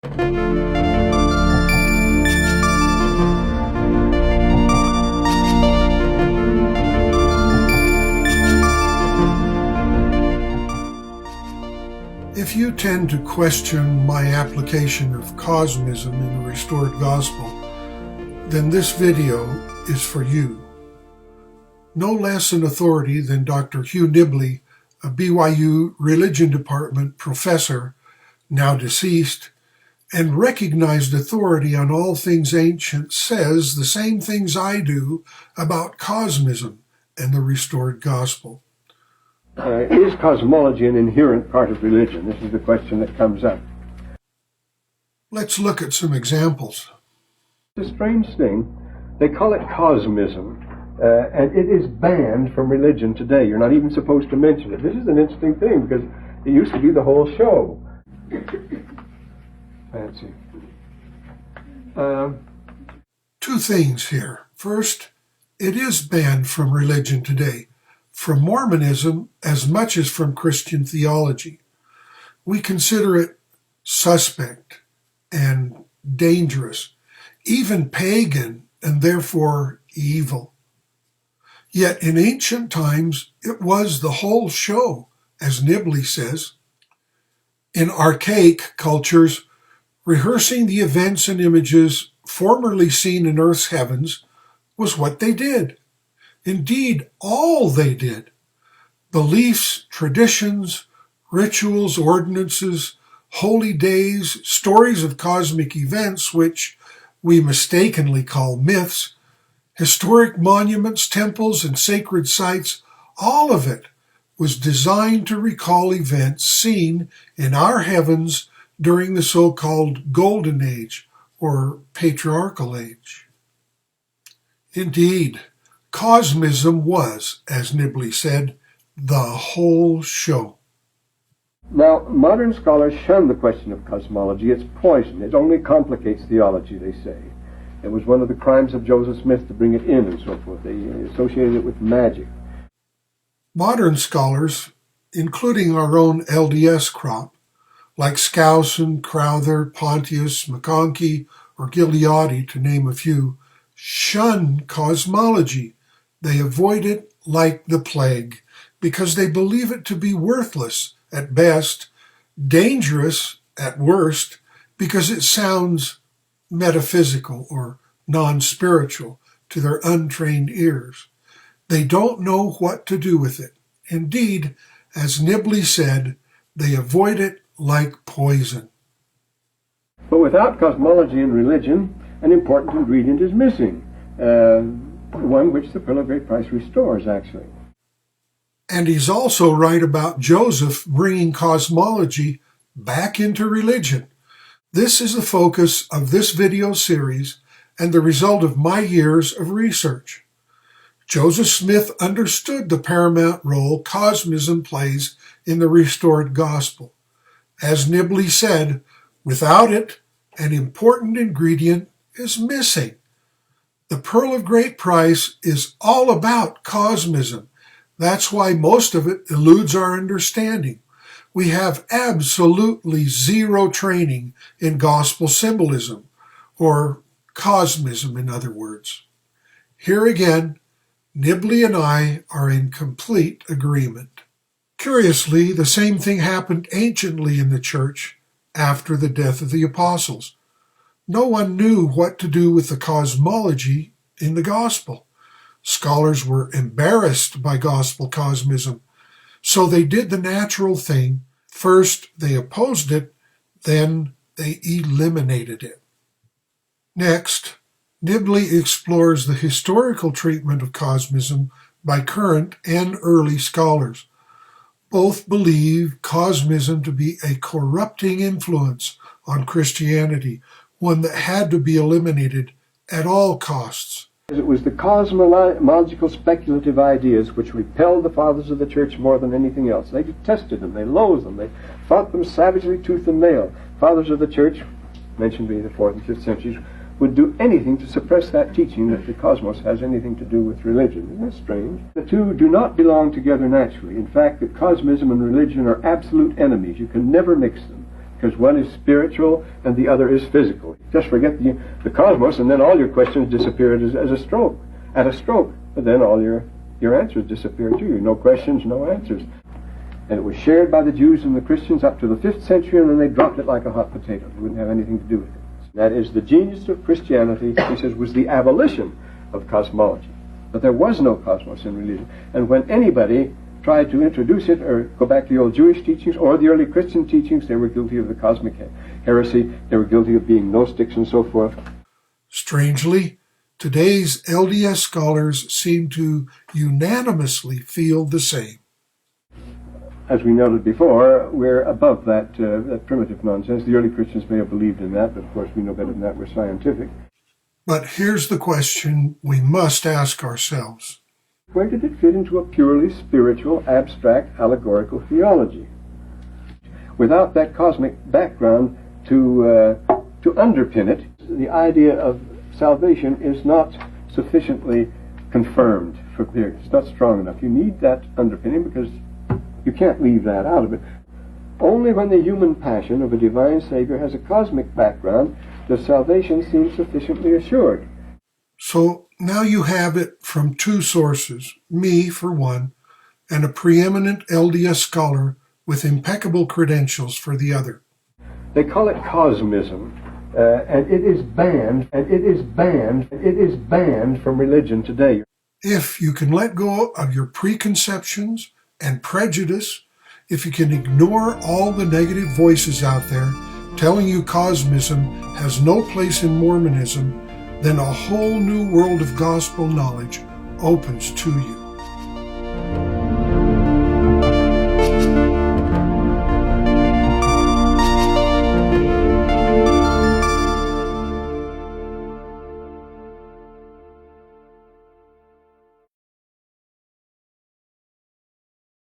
If you tend to question my application of Cosmism in the Restored Gospel, then this video is for you. No less an authority than Dr. Hugh Nibley, a BYU Religion Department professor, now deceased, and recognized authority on all things ancient, says the same things I do about Cosmism and the Restored Gospel. Is cosmology an inherent part of religion? This is the question that comes up. Let's look at some examples. It's a strange thing. They call it cosmism, and it is banned from religion today. You're not even supposed to mention it. This is an interesting thing because it used to be the whole show. Fancy. Two things here. First, it is banned from religion today, from Mormonism as much as from Christian theology. We consider it suspect and dangerous, even pagan, and therefore evil. Yet in ancient times, it was the whole show, as Nibley says. In archaic cultures, rehearsing the events and images formerly seen in Earth's heavens was what they did. Indeed, all they did. Beliefs, traditions, rituals, ordinances, holy days, stories of cosmic events, which we mistakenly call myths, historic monuments, temples, and sacred sites, all of it was designed to recall events seen in our heavens during the so-called Golden Age or Patriarchal Age. Indeed, Cosmism was, as Nibley said, the whole show. Now, modern scholars shun the question of cosmology. It's poison. It only complicates theology, they say. It was one of the crimes of Joseph Smith to bring it in and so forth. They associated it with magic. Modern scholars, including our own LDS crop, like Skousen, Crowther, Pontius, McConkie, or Gigliotti, to name a few, shun cosmology. They avoid it like the plague because they believe it to be worthless at best, dangerous at worst, because it sounds metaphysical or non-spiritual to their untrained ears. They don't know what to do with it. Indeed, as Nibley said, they avoid it like poison. But without cosmology in religion, an important ingredient is missing. One which the Pearl of Great Price restores, actually. And he's also right about Joseph bringing cosmology back into religion. This is the focus of this video series and the result of my years of research. Joseph Smith understood the paramount role Cosmism plays in the restored gospel. As Nibley said, without it, an important ingredient is missing. The Pearl of Great Price is all about Cosmism. That's why most of it eludes our understanding. We have absolutely zero training in gospel symbolism, or Cosmism in other words. Here again, Nibley and I are in complete agreement. Curiously, the same thing happened anciently in the church after the death of the apostles. No one knew what to do with the cosmology in the gospel. Scholars were embarrassed by gospel cosmism, so they did the natural thing. First, they opposed it, then they eliminated it. Next, Nibley explores the historical treatment of cosmism by current and early scholars. Both believe cosmism to be a corrupting influence on Christianity, one that had to be eliminated at all costs. It was the cosmological speculative ideas which repelled the fathers of the church more than anything else. They detested them, they loathed them, they fought them savagely tooth and nail. Fathers of the church, mentioned in the 4th and 5th centuries, would do anything to suppress that teaching that the cosmos has anything to do with religion. Isn't that strange? The two do not belong together naturally. In fact, that cosmism and religion are absolute enemies. You can never mix them. because one is spiritual and the other is physical. Just forget the cosmos, and then all your questions disappear as a stroke, at a stroke. But then all your answers disappear too. No questions, no answers. And it was shared by the Jews and the Christians up to the 5th century, and then they dropped it like a hot potato. They wouldn't have anything to do with it. That is, the genius of Christianity, he says, was the abolition of cosmology. But there was no cosmos in religion. And when anybody tried to introduce it or go back to the old Jewish teachings or the early Christian teachings, they were guilty of the cosmic heresy. They were guilty of being Gnostics and so forth. Strangely, today's LDS scholars seem to unanimously feel the same. As we noted before, we're above that primitive nonsense. The early Christians may have believed in that, but of course we know better than that. We're scientific. But here's the question we must ask ourselves. Where did it fit into a purely spiritual, abstract, allegorical theology? Without that cosmic background to underpin it, the idea of salvation is not sufficiently confirmed. It's not strong enough. You need that underpinning because you can't leave that out of it. Only when the human passion of a divine Savior has a cosmic background does salvation seem sufficiently assured. So now you have it from two sources, me for one, and a preeminent LDS scholar with impeccable credentials for the other. They call it Cosmism, and it is banned from religion today. If you can let go of your preconceptions and prejudice, if you can ignore all the negative voices out there telling you Cosmism has no place in Mormonism, then a whole new world of gospel knowledge opens to you.